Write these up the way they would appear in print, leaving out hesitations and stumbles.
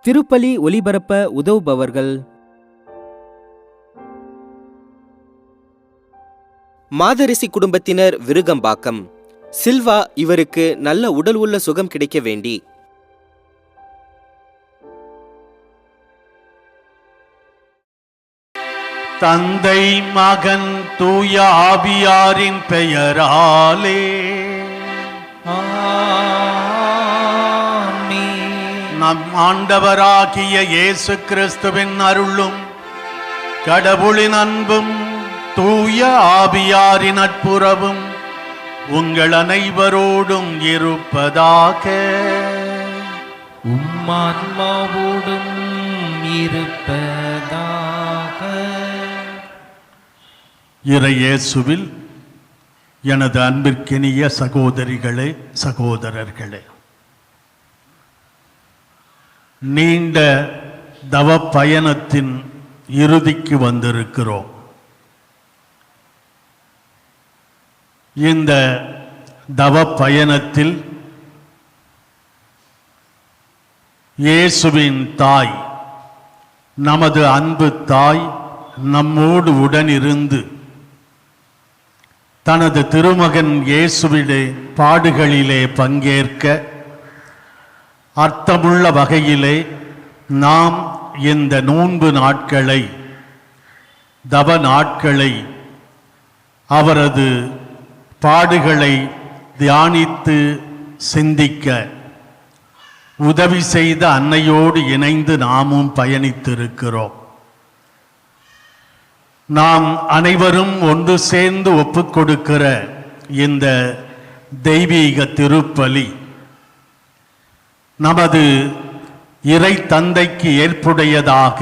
திருப்பலி ஒலிபரப்ப உதவுபவர்கள்: மாதரிசி குடும்பத்தினர், விருகம்பாக்கம். சில்வா இவருக்கு நல்ல உடல் உள்ள சுகம் கிடைக்க வேண்டி. தந்தை, மகன், தூய ஆவியாரின் பெயராலே நம் ஆண்டவராகிய இயேசு கிறிஸ்துவின் அருளும் கடவுளின் அன்பும் தூய ஆவியாரின் நட்புறவும் உங்கள் அனைவரோடும் இருப்பதாக. உம்மான்மாவோடும் இருப்பதாக. இறையேசுவில் எனது அன்பிற்கினிய சகோதரிகளே, சகோதரர்களே, நீண்ட தவ பயணத்தின் இறுதிக்கு வந்திருக்கிறோம். இந்த தவ பயணத்தில் இயேசுவின் தாய், நமது அன்பு தாய் நம்மோடு உடனிருந்து தனது திருமகன் இயேசுவின் பாடுகளிலே பங்கேற்க அர்த்தமுள்ள வகையிலே நாம் இந்த நோன்பு நாட்களை, தவ நாட்களை, அவரது பாடுகளை தியானித்து சிந்திக்க உதவி செய்த அன்னையோடு இணைந்து நாமும் பயணித்திருக்கிறோம். நாம் அனைவரும் ஒன்று சேர்ந்து ஒப்புக்கொடுக்கிற இந்த தெய்வீக திருப்பலி நமது இறை தந்தைக்கு ஏற்புடையதாக,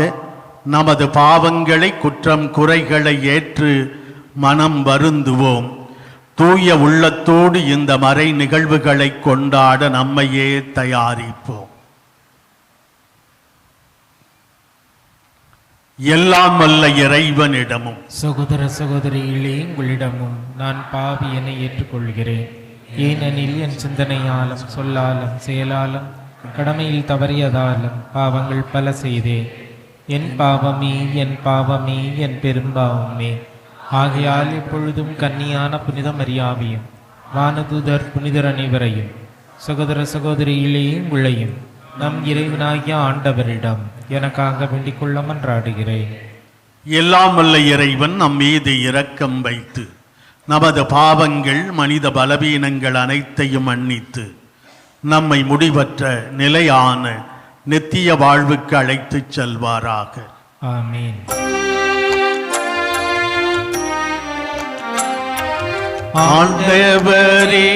நமது பாவங்களை, குற்றம் குறைகளை ஏற்று மனம் வருந்துவோம். தூய உள்ளத்தோடு இந்த மறை நிகழ்வுகளை கொண்டாட நம்மையே தயாரிப்போம். எல்லாம் வல்ல இறைவனிடமும் சகோதர சகோதரிகளே, உங்களிடமும் நான் பாவி என ஏற்றுக்கொள்கிறேன். ஏனெனில் என் சிந்தனையாலும் சொல்லாலும் செயலாலும் கடமையில் தவறியதாலும் பாவங்கள் பல செய்தேன். என் பாவமே, என் பாவமே, என் பெரும்பாவமே. ஆகையால் எப்பொழுதும் கன்னியான புனித மரியாவையும் வானதூதர் புனிதர் அனைவரையும் சகோதர சகோதரிகளே உங்களையும் நம் இறைவனாகிய ஆண்டவரிடம் எனக்காக வேண்டிக் கொள்ள மன்றாடுகிறேன். எல்லாம் வல்ல இறைவன் நம் மீது இரக்கம் வைத்து நமது பாவங்கள், மனித பலவீனங்கள் அனைத்தையும் மன்னித்து நம்மை முடிவற்ற நிலையான நித்திய வாழ்வுக்கு அழைத்துச் செல்வாராக. ஆமீன். ஆண்டவரே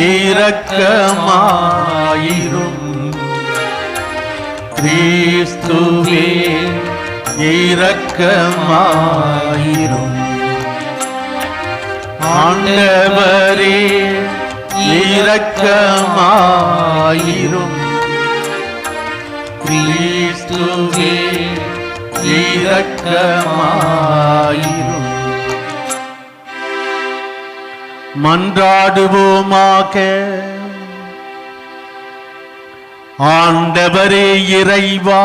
இரக்கமாயிரும். கிறிஸ்துவே இரக்கமாயிரும். ஆண்டவரே இரக்கமாயிரும். கிறிஸ்துவே இரக்கமாயிரும். மன்றாடுவோமாக. ஆண்டவரே இறைவா,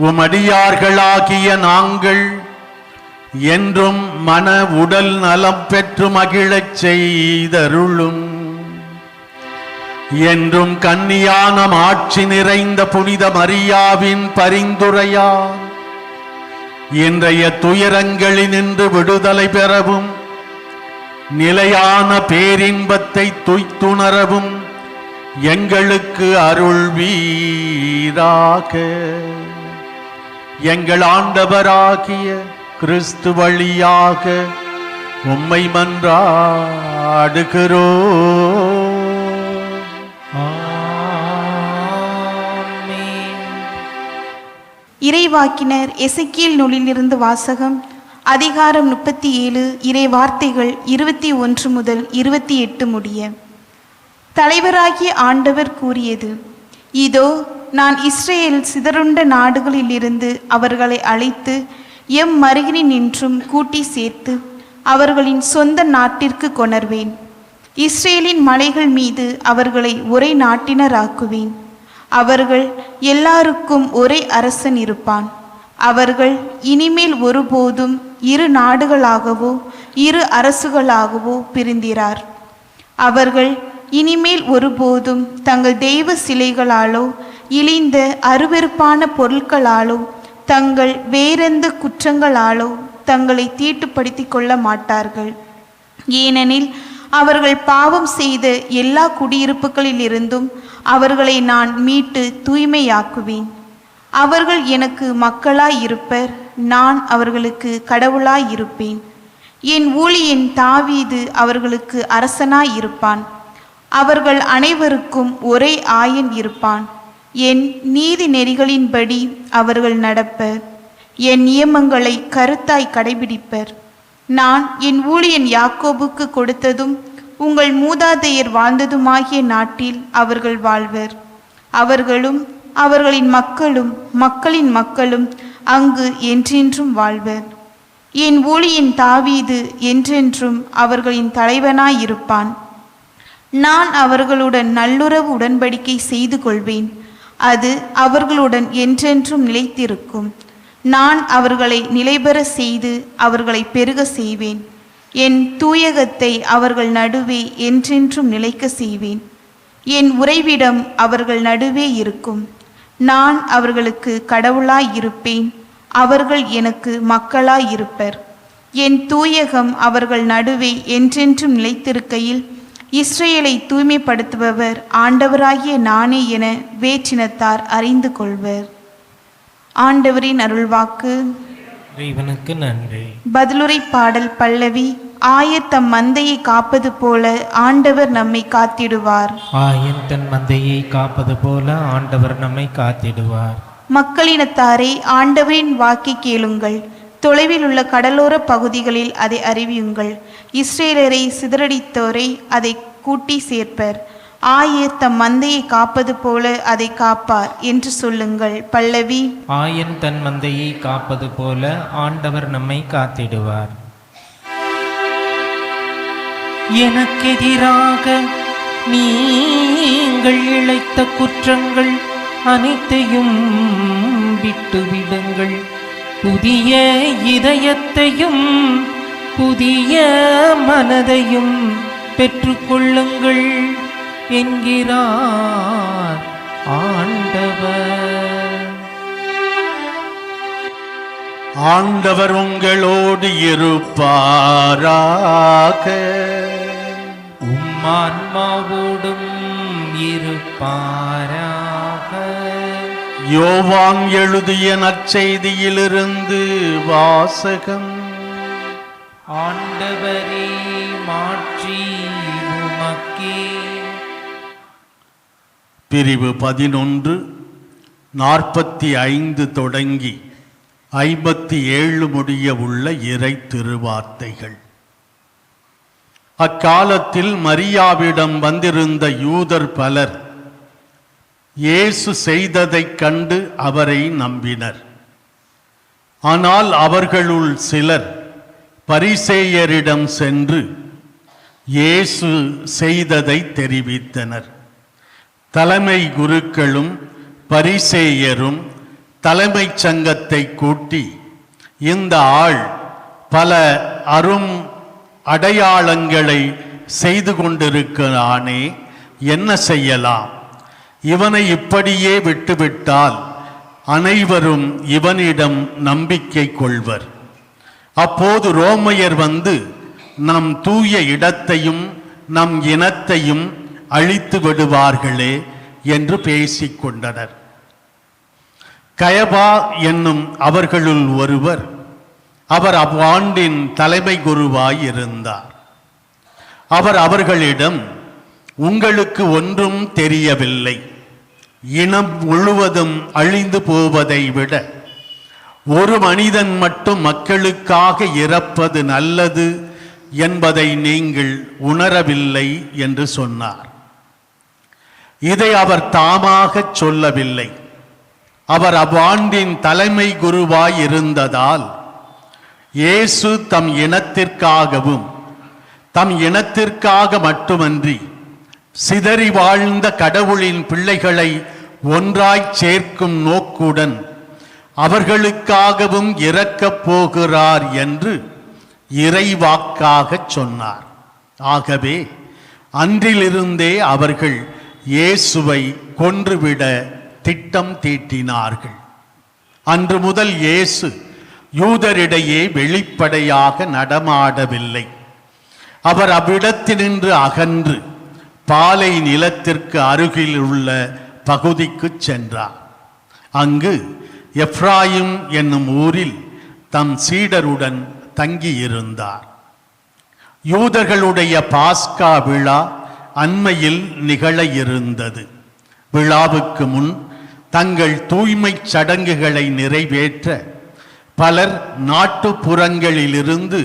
உமடியார்களாகிய நாங்கள் என்றும் மன உடல் நலம் பெற்று மகிழச் செய்தருளும். என்றும் கன்னியான ஆட்சி நிறைந்த புனித மரியாவின் பரிந்துரையால் இன்றைய துயரங்களினின்று விடுதலை பெறவும், நிலையான பேரின்பத்தை துய்த்துணரவும் எங்களுக்கு அருள்வீராக. எங்கள் ஆண்டவராகிய கிறிஸ்து வழியாக உம்மை மன்றாடுகிறோம். இறைவாக்கினர் எசேக்கியேல் நூலிலிருந்து வாசகம். அதிகாரம் 37, இறை வார்த்தைகள் 21 முதல் 28 முடிய. தலைவராகிய ஆண்டவர் கூறியது: இதோ, நான் இஸ்ரேல் சிதறுண்ட நாடுகளிலிருந்து அவர்களை அழைத்து எம் மருகினின்றும் கூட்டி சேர்த்து அவர்களின் சொந்த நாட்டிற்கு கொணர்வேன். இஸ்ரேலின் மலைகள் மீது அவர்களை ஒரே நாட்டினராக்குவேன். அவர்கள் எல்லாருக்கும் ஒரே அரசன் இருப்பான். அவர்கள் இனிமேல் ஒருபோதும் இரு நாடுகளாகவோ இரு அரசுகளாகவோ பிரிந்திரார். அவர்கள் இனிமேல் ஒருபோதும் தங்கள் தெய்வ சிலைகளாலோ இழிந்த அருவெருப்பான பொருட்களாலோ தங்கள் வேறெந்த குற்றங்களாலோ தங்களை தீட்டுப்படுத்திக் கொள்ள மாட்டார்கள். ஏனெனில் அவர்கள் பாவம் செய்த எல்லா குடியிருப்புகளிலிருந்தும் அவர்களை நான் மீட்டு தூய்மையாக்குவேன். அவர்கள் எனக்கு மக்களாயிருப்பர், நான் அவர்களுக்கு கடவுளாயிருப்பேன். என் ஊழியன் தாவீது அவர்களுக்கு அரசனாயிருப்பான். அவர்கள் அனைவருக்கும் ஒரே ஆயன் இருப்பான். என் நீதி நெறிகளின்படி அவர்கள் நடப்பர், என் நியமங்களை கருத்தாய் கடைபிடிப்பர். நான் என் ஊழியன் யாக்கோபுக்கு கொடுத்ததும் உங்கள் மூதாதையர் வாழ்ந்ததுமாகிய நாட்டில் அவர்கள் வாழ்வர். அவர்களும் அவர்களின் மக்களும் மக்களின் மக்களும் அங்கு என்றென்றும் வாழ்வர். என் ஊழியன் தாவீது என்றென்றும் அவர்களின் தலைவனாயிருப்பான். நான் அவர்களுடன் நல்லுறவு உடன்படிக்கை செய்து கொள்வேன். அது அவர்களுடன் என்றென்றும் நிலைத்திருக்கும். நான் அவர்களை நிலைபெற செய்து அவர்களை பெருக செய்வேன். என் தூயகத்தை அவர்கள் நடுவே என்றென்றும் நிலைக்க செய்வேன். என் உறைவிடம் அவர்கள் நடுவே இருக்கும். நான் அவர்களுக்கு கடவுளாயிருப்பேன், அவர்கள் எனக்கு மக்களாயிருப்பர். என் தூயகம் அவர்கள் நடுவே என்றென்றும் நிலைத்திருக்கையில் இஸ்ரேலை தூய்மைப்படுத்துபவர் ஆண்டவராகிய நானே என வேற்றினத்தார் அறிந்து கொள்வர். ஆண்டவரின் அருள்வாக்கு. இறைவனுக்கு நன்றி. பதிலுரை பாடல் பல்லவி. ஆயர் தம் மந்தையை காப்பது போல ஆண்டவர் நம்மை காத்திடுவார். ஆயன் தன் மந்தையை காப்பது போல ஆண்டவர் நம்மை காத்திடுவார். மக்களினத்தாரே, ஆண்டவரின் வாக்கை கேளுங்கள். தொலைவில் உள்ள கடலோர பகுதிகளில் அதை அறிவியுங்கள். இஸ்ரேலரை சிதறடித்தோரை அதை கூட்டி சேர்ப்பர். ஆயர் தம் மந்தையை காப்பது போல அதை காப்பார் என்று சொல்லுங்கள். பல்லவி. ஆயன் தன் மந்தையை காப்பது போல ஆண்டவர் நம்மை காத்திடுவார். எனக்கெதிராக நீங்கள் இழைத்த குற்றங்கள் அனைத்தையும் விட்டுவிடுங்கள். புதிய இதயத்தையும் புதிய மனதையும் பெற்றுக்கொள்ளுங்கள் என்கிறார் ஆண்டவர். ஆண்டவர் உங்களோடு இருப்பாராக. உம்மான்மாவோடும் இருப்பாராக. யோவான் எழுதிய நற்செய்தியிலிருந்து வாசகம். ஆண்டவரே, மாட்சி உமக்கே. பிரிவு 11 45 தொடங்கி 57 முடிய உள்ள இறை திருவார்த்தைகள். அக்காலத்தில் மரியாவிடம் வந்திருந்த யூதர் பலர் இயேசு செய்ததைக் கண்டு அவரை நம்பினர். ஆனால் அவர்களுள் சிலர் பரிசேயரிடம் சென்று இயேசு செய்ததை தெரிவித்தனர். தலைமை குருக்களும் பரிசேயரும் தலைமைச் சங்கத்தை கூட்டி, இந்த ஆள் பல அரும் அடையாளங்களை செய்து கொண்டிருக்கிறானே, என்ன செய்யலாம்? இவனை இப்படியே விட்டுவிட்டால் அனைவரும் இவனிடம் நம்பிக்கை கொள்வர். அப்போது ரோமையர் வந்து நம் தூய இடத்தையும் நம் இனத்தையும் அழித்து விடுவார்களே என்று பேசிக்கொண்டனர். கயபா என்னும் அவர்களுள் ஒருவர், அவர் அவ்வாண்டின் தலைமை குருவாய் இருந்தார். அவர் அவர்களிடம், உங்களுக்கு ஒன்றும் தெரியவில்லை. இனம் முழுவதும் அழிந்து போவதை விட ஒரு மனிதன் மட்டும் மக்களுக்காக இறப்பது நல்லது என்பதை நீங்கள் உணரவில்லை என்று சொன்னார். இதை அவர் தாமாக சொல்லவில்லை. அவர் அவ்வாண்டின் தலைமை குருவாய் இருந்ததால் இயேசு தம் இனத்திற்காகவும் தம் இனத்திற்காக மட்டுமன்றி சிதறி வாழ்ந்த கடவுளின் பிள்ளைகளை ஒன்றாய் சேர்க்கும் நோக்குடன் அவர்களுக்காகவும் இரக்கப் போகிறார் என்று இறைவாக்காகச் சொன்னார். ஆகவே அன்றிலிருந்தே அவர்கள் இயேசுவை கொன்றுவிட திட்டம் தீட்டினார்கள். அன்று முதல் இயேசு யூதரிடையே வெளிப்படையாக நடமாடவில்லை. அவர் அவ்விடத்தினின்று அகன்று பாலை நிலத்திற்கு அருகில் உள்ள பகுதிக்கு சென்றார். அங்கு எப்ராயிம் என்னும் ஊரில் தம் சீடருடன் தங்கியிருந்தார். யூதர்களுடைய பாஸ்கா விழா அண்மையில் நிகழ இருந்தது. விழாவுக்கு முன் தங்கள் தூய்மைச் சடங்குகளை நிறைவேற்ற பலர் நாட்டுப்புறங்களிலிருந்து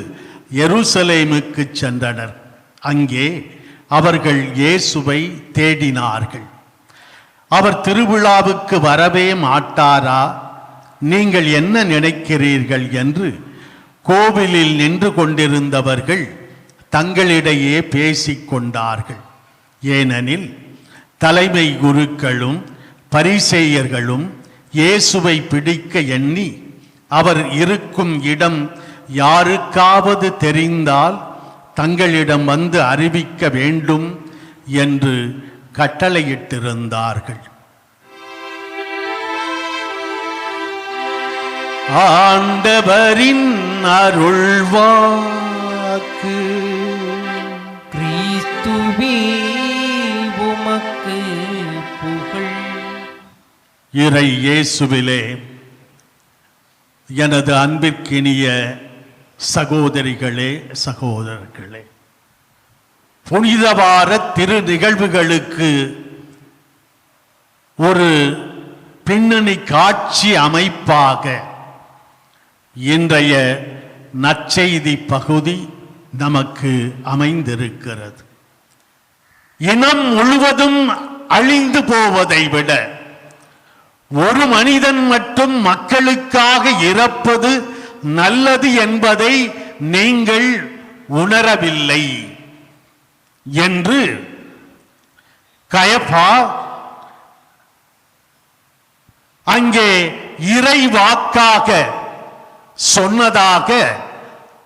எருசலேமுக்கு சென்றனர். அங்கே அவர்கள் இயேசுவை தேடினார்கள். அவர் திருவிழாவுக்கு வரவே மாட்டாரா? நீங்கள் என்ன நினைக்கிறீர்கள் என்று கோவிலில் நின்று கொண்டிருந்தவர்கள் தங்களிடையே பேசிக்கொண்டார்கள். ஏனெனில் தலைமை குருக்களும் பரிசேயர்களும் இயேசுவை பிடிக்க எண்ணி அவர் இருக்கும் இடம் யாருக்காவது தெரிந்தால் தங்களிடம் வந்து அறிவிக்க வேண்டும் என்று கட்டளையிட்டிருந்தார்கள். ஆண்டவரின் அருள்வாக்கு. கிறிஸ்துவே உமக்கு புகழ். இறை இயேசுவிலே எனது அன்பிற்கினிய சகோதரிகளே, சகோதரர்களே, புனித வார திரு நிகழ்வுகளுக்கு ஒரு பின்னணி காட்சி அமைப்பாக இன்றைய நற்செய்தி பகுதி நமக்கு அமைந்திருக்கிறது. இனம் முழுவதும் அழிந்து போவதை விட ஒரு மனிதன் மட்டும் மக்களுக்காக இறப்பது நல்லது என்பதை நீங்கள் உணரவில்லை என்று கயபா அங்கே இறைவாக்காக சொன்னதாக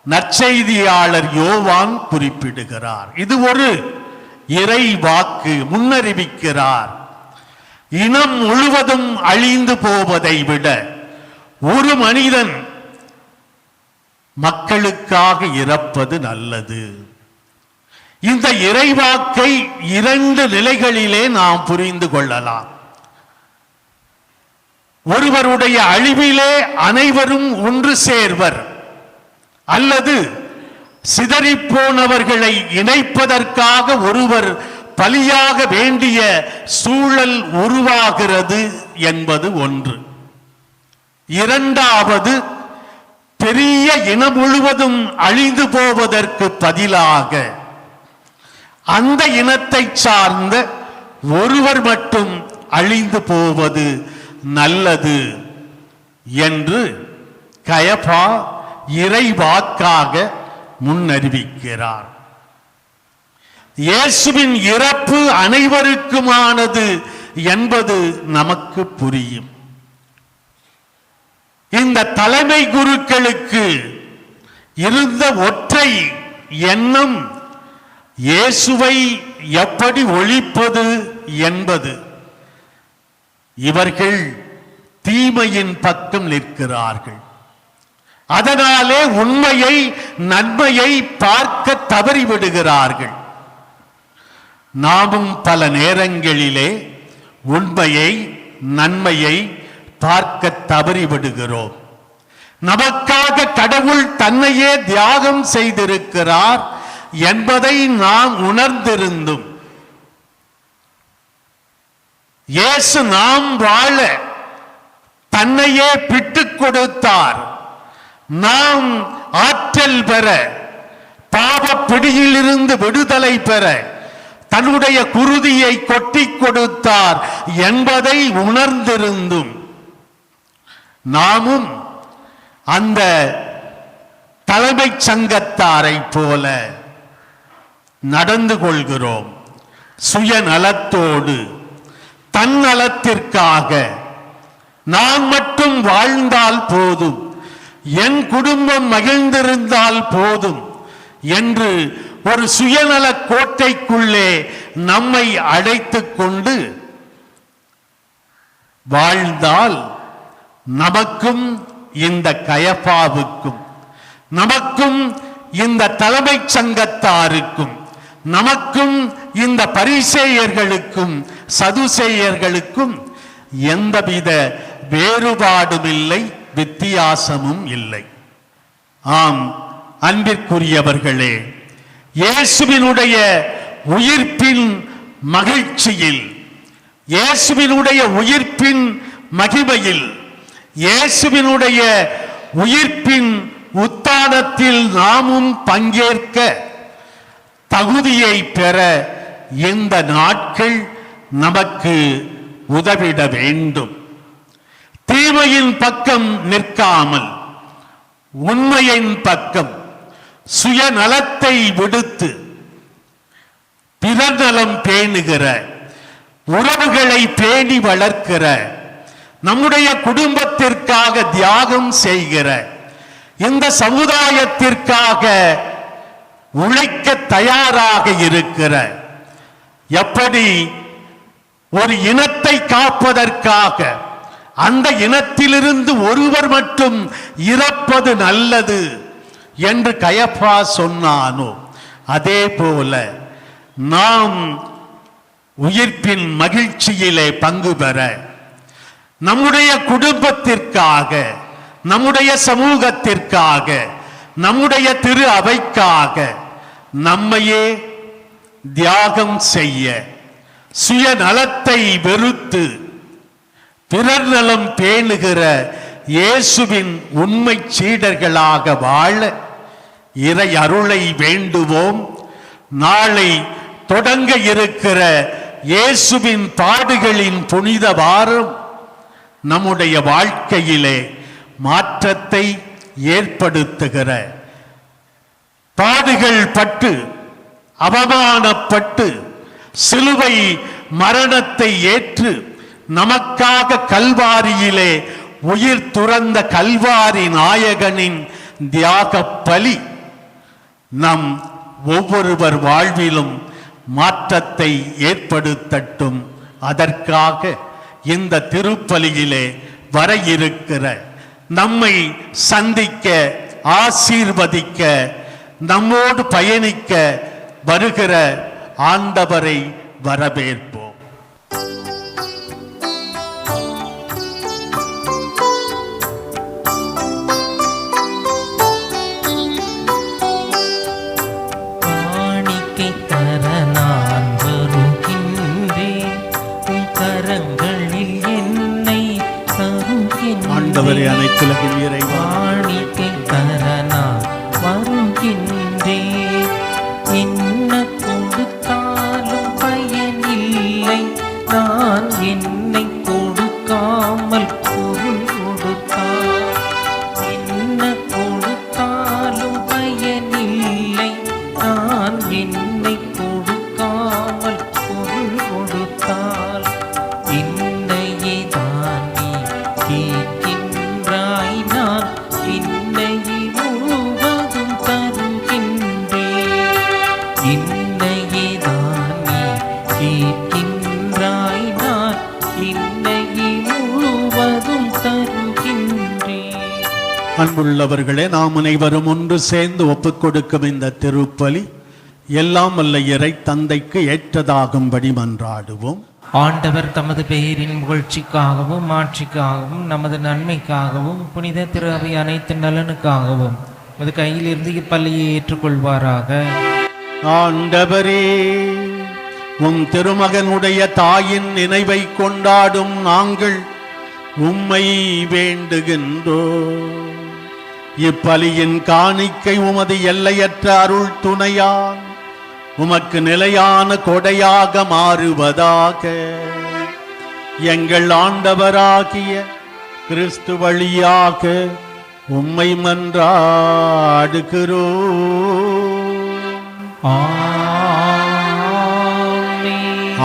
நற்செய்தியாளர் யோவான் குறிப்பிடுகிறார். இது ஒரு இறைவாக்கு, முன்னறிவிக்கிறார். இனம் முழுவதும் அழிந்து போவதை விட ஒரு மனிதன் மக்களுக்காக இறப்பது நல்லது. இந்த இறைவாக்கை இரண்டு நிலைகளிலே நாம் புரிந்து கொள்ளலாம். ஒருவருடைய அழிவிலே அனைவரும் ஒன்று சேர்வர், அல்லது சிதறிப்போனவர்களை இணைப்பதற்காக ஒருவர் பலியாக வேண்டிய சூழல் உருவாகிறது என்பது ஒன்று. இரண்டாவது, பெரிய இனம் முழுவதும் அழிந்து போவதற்கு பதிலாக அந்த இனத்தை சார்ந்த ஒருவர் மட்டும் அழிந்து போவது நல்லது என்று கயபா இறைவாக்காக முன்னறிவிக்கிறார். இயேசுவின் இறப்பு அனைவருக்குமானது என்பது நமக்கு புரியும். இந்த தலைமை குருக்களுக்கு இருந்த ஒற்றை எண்ணம் இயேசுவை எப்படி ஒழிப்பது என்பது. இவர்கள் தீமையின் பக்கம் நிற்கிறார்கள். அதனாலே உண்மையை, நன்மையை பார்க்க தவறிவிடுகிறார்கள். நாமும் பல நேரங்களிலே உண்மையை, நன்மையை பார்க்க தவறிவிடுகிறோம். நமக்காக கடவுள் தன்னையே தியாகம் செய்திருக்கிறார் என்பதை நாம் உணர்ந்திருந்தும், இயேசு நாம் வாழ தன்னையே பிட்டுக் கொடுத்தார், நாம் ஆற்றல் பெற, பாவ பிடியிலிருந்து விடுதலை பெற தன்னுடைய குருதியை கொட்டி கொடுத்தார் என்பதை உணர்ந்திருந்தும் நாமும் அந்த தலைமைச் சங்கத்தாரை போல நடந்து கொள்கிறோம். சுயநலத்தோடு, தன்னலத்திற்காக நான் மட்டும் வாழ்ந்தால் போதும், என் குடும்பம் மகிழ்ந்திருந்தால் போதும் என்று ஒரு சுயநல கோட்டைக்குள்ளே நம்மை அடைத்துக் கொண்டு வாழ்ந்தால் நமக்கும் இந்த கயபாவுக்கும், நமக்கும் இந்த தலைமைச் சங்கத்தாருக்கும், நமக்கும் இந்த பரிசேயர்களுக்கும் சதுசேயர்களுக்கும் எந்தவித வேறுபாடும் இல்லை, வித்தியாசமும் இல்லை. ஆம் அன்பிற்குரியவர்களே, இயேசுவினுடைய உயிர்ப்பின் மகிழ்ச்சியில், இயேசுவினுடைய உயிர்ப்பின் மகிமையில், இயேசுவினுடைய உயிர்ப்பின் உத்தானத்தில் நாமும் பங்கேற்க தகுதியை பெற இந்த நாட்கள் நமக்கு உதவிட வேண்டும். தீமையின் பக்கம் நிற்காமல் உண்மையின் பக்கம் சுயநலத்தை விடுத்து பிறர் நலம் பேணுகிற, உறவுகளை பேணி வளர்க்கிற, நம்முடைய குடும்பத்திற்காக தியாகம் செய்கிற, இந்த சமுதாயத்திற்காக உழைக்க தயாராக இருக்கிற, எப்படி ஒரு இனத்தை காப்பதற்காக அந்த இனத்திலிருந்து ஒருவர் மட்டும் இறப்பது நல்லது என்று கயபா சொன்னானோ, அதே போல நாம் உயிர்ப்பின் மகிழ்ச்சியிலே பங்கு பெற நம்முடைய குடும்பத்திற்காக, நம்முடைய சமூகத்திற்காக, நம்முடைய திரு அவைக்காக நம்மையே தியாகம் செய்ய, சுயநலத்தை வெறுத்து பிறர் நலம் பேணுகிற இயேசுவின் உண்மை சீடர்களாக வாழ இறை அருளை வேண்டுவோம். நாளை தொடங்க இருக்கிற இயேசுவின் பாடுகளின் புனித வாரம் நம்முடைய வாழ்க்கையிலே மாற்றத்தை ஏற்படுத்துகிற, பாடுகள் பட்டு அவமானப்பட்டு சிலுவை மரணத்தை ஏற்று நமக்காக கல்வாரியிலே உயிர் துறந்த கல்வாரி நாயகனின் தியாக பலி நம் ஒவ்வொருவர் வாழ்விலும் மாற்றத்தை ஏற்படுத்தட்டும். அதற்காக இந்த திருப்பலியிலே வர இருக்கிற, நம்மை சந்திக்க, ஆசீர்வதிக்க, நம்மோடு பயணிக்க வருகிற ஆண்டவரை வரவேற்போம். காணிக்கை தர நான் வருகின்றேன், உம் கரங்களில் என்னை தருகின்றேன். ஆண்டவரே, அனைத்துலகின் இறைவா, காணிக்கை தர நான் வருகின்றேன், என்ன கொடுத்தாலும் பயனில்லை, நான் என்னை கொடுக்காமல் பொருள் கொடுத்தார். என்ன கொடுத்தாலும் பயனில்லை, நான் என்னை கொடுக்காமல் பொருள் கொடுத்தால். என்னையே தான் நீ கேட்கின்றாய், நான் என்னையே முழுவதும் தருகின்றேன். என்னையே தான் நீ கேட்கின்றாய், நான் என்னையே முழுவதும் தருகின்றேன். அன்புள்ளவர்களே, நாம் அனைவரும் ஒன்று சேர்ந்து ஒப்புக் கொடுக்கும் இந்த திருப்பலி எல்லாம் வல்ல இறை தந்தைக்கு ஏற்றதாகும்படி மன்றாடுவோம். ஆண்டவர் தமது பெயரின் புகழ்ச்சிக்காகவும் மாட்சிக்காகவும் நமது நன்மைக்காகவும் புனித திரு அவை அனைத்து நலனுக்காகவும் அது கையிலிருந்து இப்பள்ளியை ஏற்றுக்கொள்வாராக. ஆண்டவரே, உம் திருமகனுடைய தாயின் நினைவை கொண்டாடும் நாங்கள் உம்மை வேண்டுகின்றோம். இப்பலியின் காணிக்கை உமது எல்லையற்ற அருள் துணையால் உமக்கு நிலையான கொடையாக மாறுவதாக. எங்கள் ஆண்டவராகிய கிறிஸ்து வழியாக உம்மை மன்றாடுகிறோம். ஆமென்.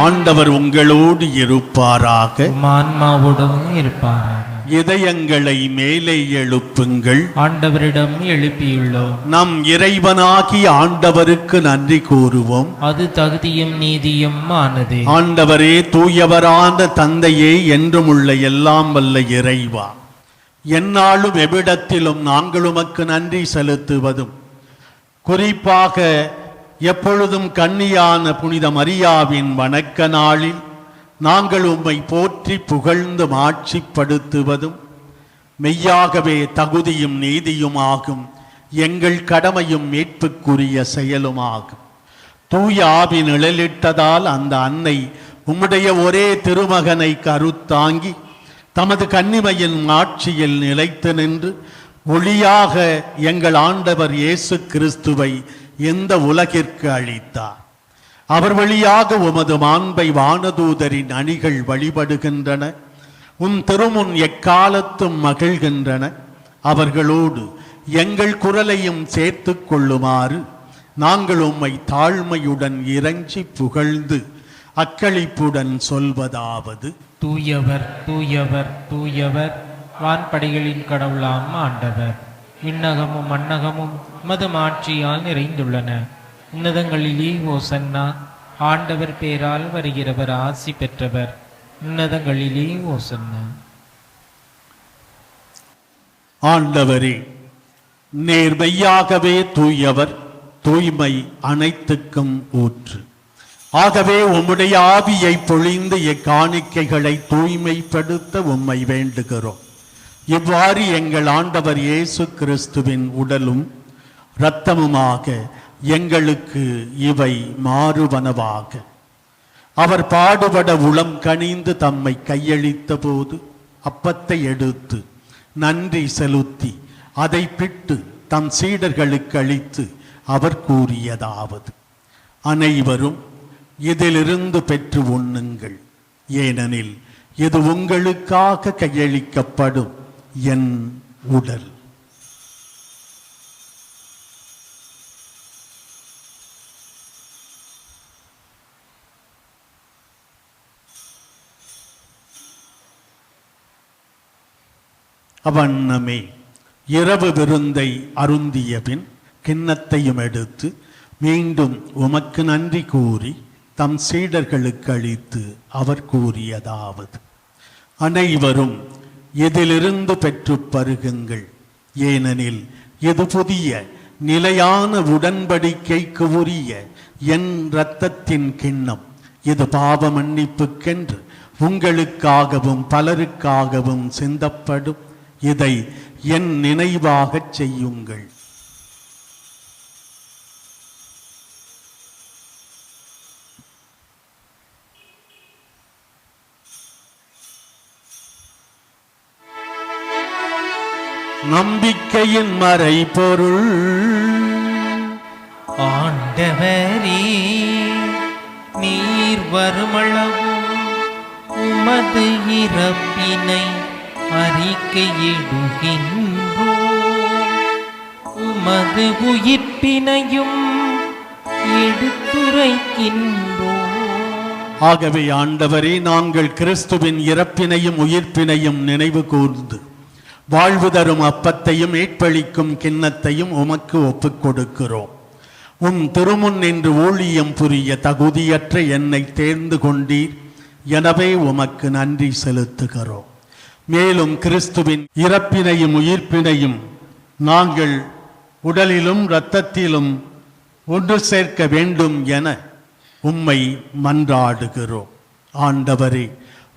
ஆண்டவர் உங்களோடு இருப்பாராக. உம் ஆன்மாவோடும் இருப்பாராக. இதயங்களை மேலே எழுப்புங்கள். ஆண்டவரிடம் எழுப்பியுள்ளோம். நம் இறைவனாகி ஆண்டவருக்கு நன்றி கூறுவோம். அது தகுதியும் நீதியும் ஆனது. ஆண்டவரே, தூயவரான தந்தையே, என்றும் உள்ள எல்லாம் வல்ல இறைவா, எந்நாளும் எவ்விடத்திலும் நாங்கள் உமக்கு நன்றி செலுத்துவதும், குறிப்பாக எப்பொழுதும் கன்னியான புனித மரியாவின் வணக்க நாளில் நாங்கள் உம்மை போற்றி புகழ்ந்து மாட்சிப்படுத்துவதும் மெய்யாகவே தகுதியும் நீதியுமாகும், எங்கள் கடமையும் மீட்புக்குரிய செயலுமாகும். தூய ஆவி நிழலிட்டதால் அந்த அன்னை உம்முடைய ஒரே திருமகனை கருத்தாங்கி தமது கன்னிமையின் ஆட்சியில் நிலைத்து நின்று ஒளியாக எங்கள் ஆண்டவர் இயேசு கிறிஸ்துவை இந்த உலகிற்கு அளித்தார். அவர் வழியாக உமது மாண்பை வானதூதரின் அணிகள் வழிபடுகின்றன. உம் திருமுன் எக்காலத்தும் மகிழ்கின்றன. அவர்களோடு எங்கள் குரலையும் சேர்த்து கொள்ளுமாறு நாங்கள் உம்மை தாழ்மையுடன் இறைஞ்சி புகழ்ந்து அக்களிப்புடன் சொல்வதாவது: தூயவர் தூயவர் தூயவர், வான்படைகளின் கடவுளாம் ஆண்டவர். விண்ணகமும் மண்ணகமும் மது மாட்சியால் நிறைந்துள்ளன. உன்னதங்களிலே ஓசன்னா. ஆண்டவர் பேரால் வருகிறவர் ஆசி பெற்றவர். உன்னதங்களிலே ஓசன்னா. ஆண்டவரே, நேர்மையாகவே தூயவர், தூய்மை அனைத்துக்கும் ஊற்று. ஆகவே உம்முடைய ஆவியை பொழிந்து இக்காணிக்கைகளை தூய்மைப்படுத்த உம்மை வேண்டுகிறோம். இவ்வாறு எங்கள் ஆண்டவர் இயேசு கிறிஸ்துவின் உடலும் இரத்தமுமாக எங்களுக்கு இவை மாறுவனவாக. அவர் பாடுபட உளம் கனிந்து தம்மை கையளித்த போது அப்பத்தை எடுத்து நன்றி செலுத்தி அதை பிட்டு தம் சீடர்களுக்கு அளித்து அவர் கூறியதாவது: அனைவரும் இதிலிருந்து பெற்று உண்ணுங்கள், ஏனெனில் இது உங்களுக்காக கையளிக்கப்படும் என் உடல். அவண்ணமே இரவு விருந்தை அருந்திய பின் கிண்ணத்தையும் எடுத்து மீண்டும் உமக்கு நன்றி கூறி தம் சீடர்களுக்கு அளித்து அவர் கூறியதாவது: அனைவரும் இதிலிருந்து பெற்று பருகுங்கள், ஏனெனில் இது புதிய நிலையான உடன்படிக்கைக்கு உரிய என் இரத்தத்தின் கிண்ணம். இது பாவ மன்னிப்புக்கென்று உங்களுக்காகவும் பலருக்காகவும் சிந்தப்படும். இதை என் நினைவாகச் செய்யுங்கள். நம்பிக்கையின் மறைபொருள். ஆண்டவரே, நீர் வருமளவும் உமது இறப்பினை அறிக்கையிடுகின்றோம், உமது உயிர்ப்பினையும் எடுத்துரைக்கின்றோம். ஆகவே ஆண்டவரே, நாங்கள் கிறிஸ்துவின் இறப்பினையும் உயிர்ப்பினையும் நினைவு கூர்ந்து வாழ்வு தரும் அப்பத்தையும் மீட்பளிக்கும் கிண்ணத்தையும் உமக்கு ஒப்புக் கொடுக்கிறோம். உம் திருமுன் நின்று ஊழியம் புரிய தகுதியற்ற என்னை தேர்ந்து கொண்டீர். எனவே உமக்கு நன்றி செலுத்துகிறோம். மேலும் கிறிஸ்துவின் இறப்பினையும் உயிர்ப்பினையும் நாங்கள் உடலிலும் இரத்தத்திலும் ஒன்று சேர்க்க வேண்டும் என உம்மை மன்றாடுகிறோம். ஆண்டவரே,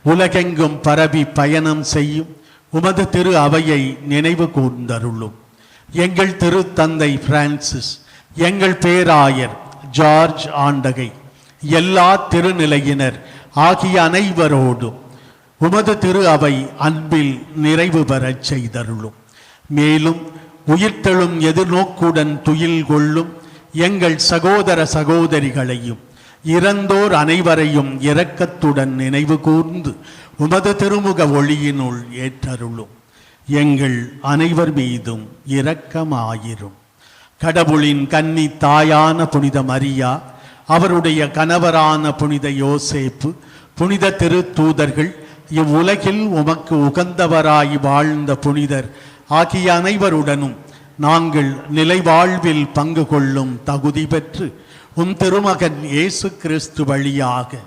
உலகெங்கும் பரவி பயணம் செய்யும் உமது திரு அவையை நினைவு கூர்ந்தருளும். எங்கள் திருத்தந்தை பிரான்சிஸ், எங்கள் பேராயர் ஜார்ஜ் ஆண்டகை, எல்லா திருநிலையினர் ஆகிய அனைவரோடும் உமது திரு அவை அன்பில் நிறைவு பெறச் செய்தருளும். மேலும் உயிர்த்தெழும் எதிர்நோக்குடன் துயில் கொள்ளும் எங்கள் சகோதர சகோதரிகளையும் இறந்தோர் அனைவரையும் இரக்கத்துடன் நினைவு கூர்ந்து உமது திருமுக ஒளியினுள் ஏற்றருளும். எங்கள் அனைவர் மீதும் இரக்கமாயிரும். கடவுளின் கன்னி தாயான புனித மரியா, அவருடைய கணவரான புனித யோசேப்பு, புனித திருத்தூதர்கள், இவ்வுலகில் உமக்கு உகந்தவராய் வாழ்ந்த புனிதர் ஆகிய அனைவருடனும் நாங்கள் நிலைவாழ்வில் பங்கு கொள்ளும் தகுதி பெற்று உம் திருமகன் இயேசு கிறிஸ்து வழியாக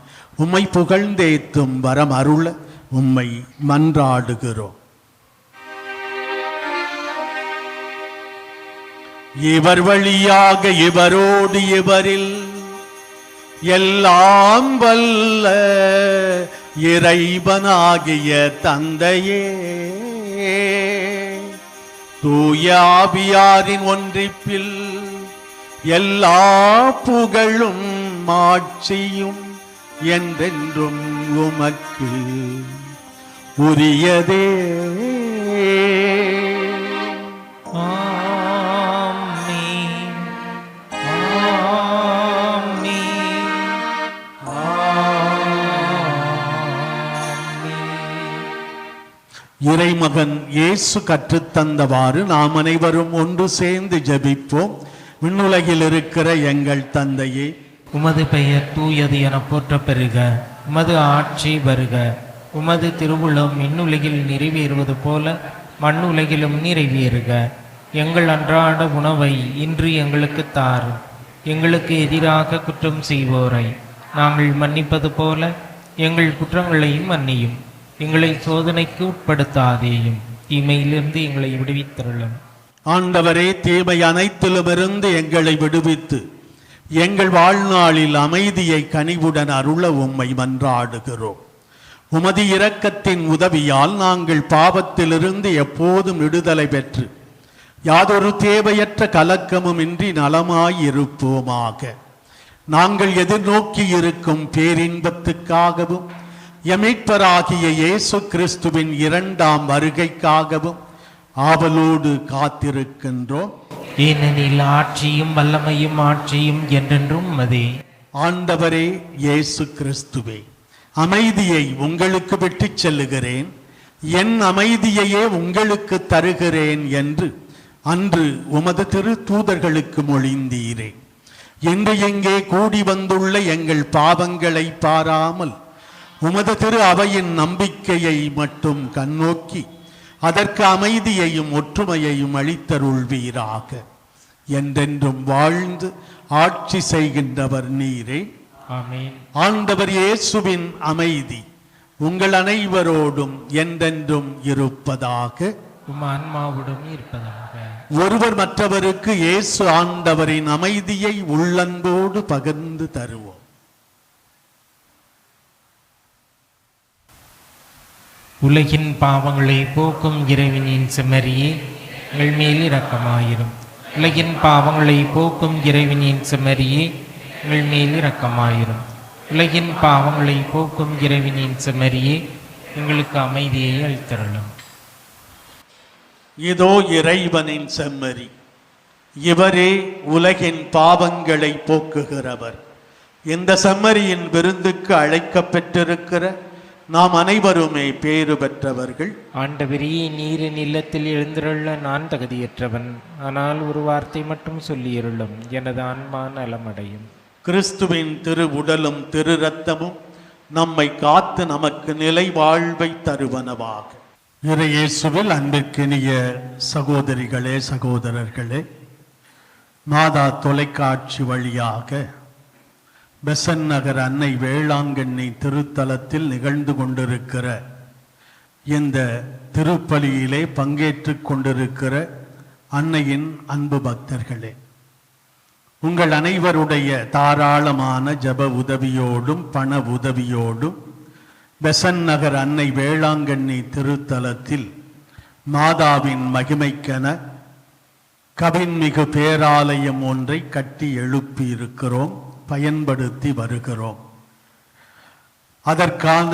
உம்மை புகழ்ந்தேத்தும் வரம் அருள உம்மை மன்றாடுகிறோம். இவர் வழியாக இவரோடு இவரில் எல்லாம் வல்ல இறைவனாகிய தந்தையே, தூய ஆவியாரின் ஒன்றிப்பில் எல்லா புகழும் மாட்சியும் என்றென்றும் உமக்கு உரியதே. இறைமகன் இயேசு கற்றுத்தந்தவாறு நாம் அனைவரும் ஒன்று சேர்ந்து ஜெபிப்போம். விண்ணுலகில் இருக்கிற எங்கள் தந்தையே, உமது பெயர் தூயது என போற்ற பெறுக. உமது ஆட்சி வருக. உமது திருவுளம் விண்ணுலகில் நிறைவேறுவது போல மண்ணுலகிலும் நிறைவேறுக. எங்கள் அன்றாட உணவை இன்று எங்களுக்கு தாரும். எங்களுக்கு எதிராக குற்றம் செய்வோரை நாங்கள் மன்னிப்பது போல எங்கள் குற்றங்களையும் மன்னியும். எங்களை சோதனைக்கு உட்படுத்தாதேயும், தீமையிலிருந்து எங்களை விடுவித்தருளும். ஆண்டவரே, தீமை அனைத்திலுமிருந்து எங்களை விடுவித்து எங்கள் வாழ்நாளில் அமைதியை கனிவுடன் அருள உம்மை மன்றாடுகிறோம். உமது இரக்கத்தின் உதவியால் நாங்கள் பாவத்திலிருந்து எப்போதும் விடுதலை பெற்று யாதொரு தேவையற்ற கலக்கமும் இன்றி நலமாயிருப்போமாக. நாங்கள் எதிர்நோக்கி இருக்கும் பேரின்பத்துக்காகவும் எமீட்பராகிய இயேசு கிறிஸ்துவின் இரண்டாம் வருகைக்காகவும் ஆவலோடு காத்திருக்கின்றோம். ஏனெனில் ஆட்சியும் வல்லமையும் ஆட்சியும் என்றென்றும் உமதே. ஆண்டவரே இயேசு கிறிஸ்துவே, அமைதியை உங்களுக்கு விட்டுச் செல்லுகிறேன், என் அமைதியையே உங்களுக்கு தருகிறேன் என்று அன்று உமது திரு தூதர்களுக்கு மொழிந்தீரே. இன்று எங்கே கூடி வந்துள்ள எங்கள் பாவங்களை பாராமல் உமது திரு அவையின் நம்பிக்கையை மட்டும் கண்ணோக்கி அதற்கு அமைதியையும் ஒற்றுமையையும் அளித்தருள்வீராக. என்றென்றும் வாழ்ந்து ஆட்சி செய்கின்றவர் நீரே. ஆமென். ஆண்டவர் இயேசுவின் அமைதி உங்கள் அனைவரோடும் என்றென்றும் இருப்பதாக. உம் ஆன்மாவுடன் இருப்பதாக. ஒருவர் மற்றவருக்கு இயேசு ஆண்டவரின் அமைதியை உள்ளன்போடு பகிர்ந்து தருவோம். உலகின் பாவங்களை போக்கும் இறைவனின் செம்மறியே, எங்கள் மேல் இரக்கமாயிரும். உலகின் பாவங்களை போக்கும் இறைவனின் செம்மறியே, எங்கள் மேல் இரக்கமாயிரும். உலகின் பாவங்களை போக்கும் இறைவனின் செம்மறியே, எங்களுக்கு அமைதியை அளித்தருளும். இதோ இறைவனின் செம்மறி, இவரே உலகின் பாவங்களை போக்குகிறவர். இந்த செம்மறியின் விருந்துக்கு அழைக்கப்பட்டிருக்கிற நாம் அனைவருமே பேறு பெற்றவர்கள். ஆண்டவரே, நீரின் இல்லத்தில் எழுந்திருள்ள நான் தகுதியற்றவன், ஆனால் ஒரு வார்த்தை மட்டும் சொல்லியருளும், எனது ஆன்மா நலமடையும். கிறிஸ்துவின் திரு உடலும் திரு இரத்தமும் நம்மை காத்து நமக்கு நிலை வாழ்வை தருவனவாக. இயேசுவில் அன்பிற்கினிய சகோதரிகளே, சகோதரர்களே, மாதா தொலைக்காட்சி வழியாக பெசன் நகர் அன்னை வேளாங்கண்ணி திருத்தலத்தில் நிகழ்ந்து கொண்டிருக்கிற இந்த திருப்பலியிலே பங்கேற்றுக் கொண்டிருக்கிற அன்னையின் அன்பு பக்தர்களே, உங்கள் அனைவருடைய தாராளமான ஜப உதவியோடும் பண உதவியோடும் பெசன் நகர் அன்னை வேளாங்கண்ணி திருத்தலத்தில் மாதாவின் மகிமைக்கென கவின்மிகு பேராலயம் ஒன்றை கட்டி எழுப்பி இருக்கிறோம், பயன்படுத்தி வருகிறோம். அதற்கான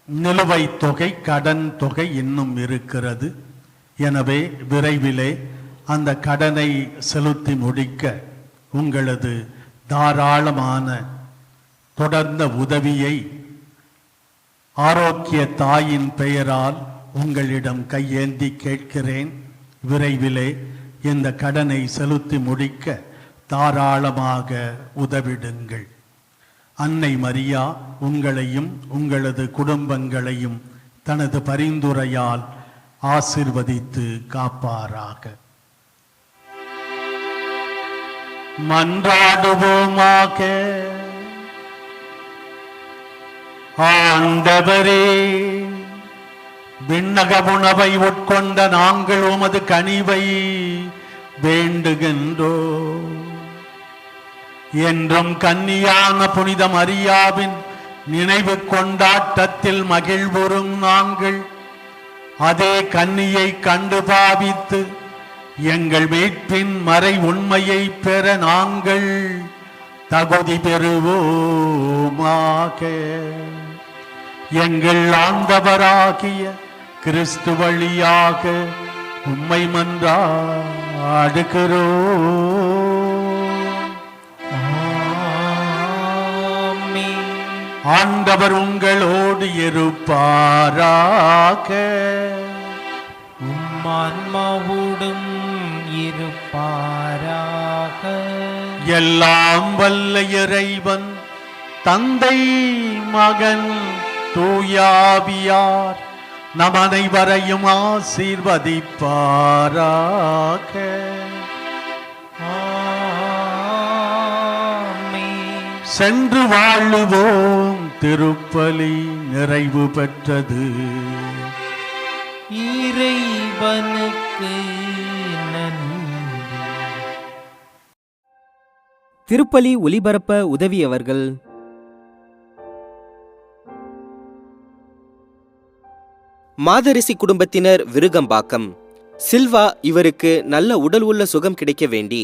நிலுவைத் தொகை, கடன் தொகை இன்னும் இருக்கிறது. எனவே விரைவிலே அந்த கடனை செலுத்தி முடிக்க உங்களது தாராளமான தொடர்ந்த உதவியை ஆரோக்கிய தாயின் பெயரால் உங்களிடம் கையேந்தி கேட்கிறேன். விரைவிலே இந்த கடனை செலுத்தி முடிக்க தாராளமாக உதவிடுங்கள். அன்னை மரியா உங்களையும் உங்களது குடும்பங்களையும் தனது பரிந்துரையால் ஆசிர்வதித்து காப்பாராக. மன்றாடுவோமாக. ஆண்டவரே, விண்ணக உணவை உட்கொண்ட நாங்கள் உமது கனிவை வேண்டுகின்றோம். என்றும் கன்னியான புனித மரியாவின் நினைவு கொண்டாட்டத்தில் மகிழ்வுறும் நாங்கள் அதே கன்னியை கண்டு பாவித்து எங்கள் மீட்பின் மறை உண்மையை பெற நாங்கள் தகுதி பெறுவோமாக. எங்கள் ஆண்டவராகிய கிறிஸ்து வழியாக உம்மை மன்றாடுகிறோம். ஆமென். ஆண்டவர் உங்களோடு இருப்பாராக. ஆன்மாவோடும் இருப்பாராக. எல்லாம் வல்ல இறைவன் தந்தை மகன் தூயாவியார் நம் அனைவரையும் ஆசீர்வதிப்பாராக. ஆமென். சென்று வாழுவோம். திருப்பலி நிறைவு பெற்றது. இறைவனுக்கு நன்றி. திருப்பலி ஒலிபரப்ப உதவியவர்கள்: மாதரிசி குடும்பத்தினர் விருகம்பாக்கம். சில்வா இவருக்கு நல்ல உடல் உள்ள சுகம் கிடைக்க வேண்டி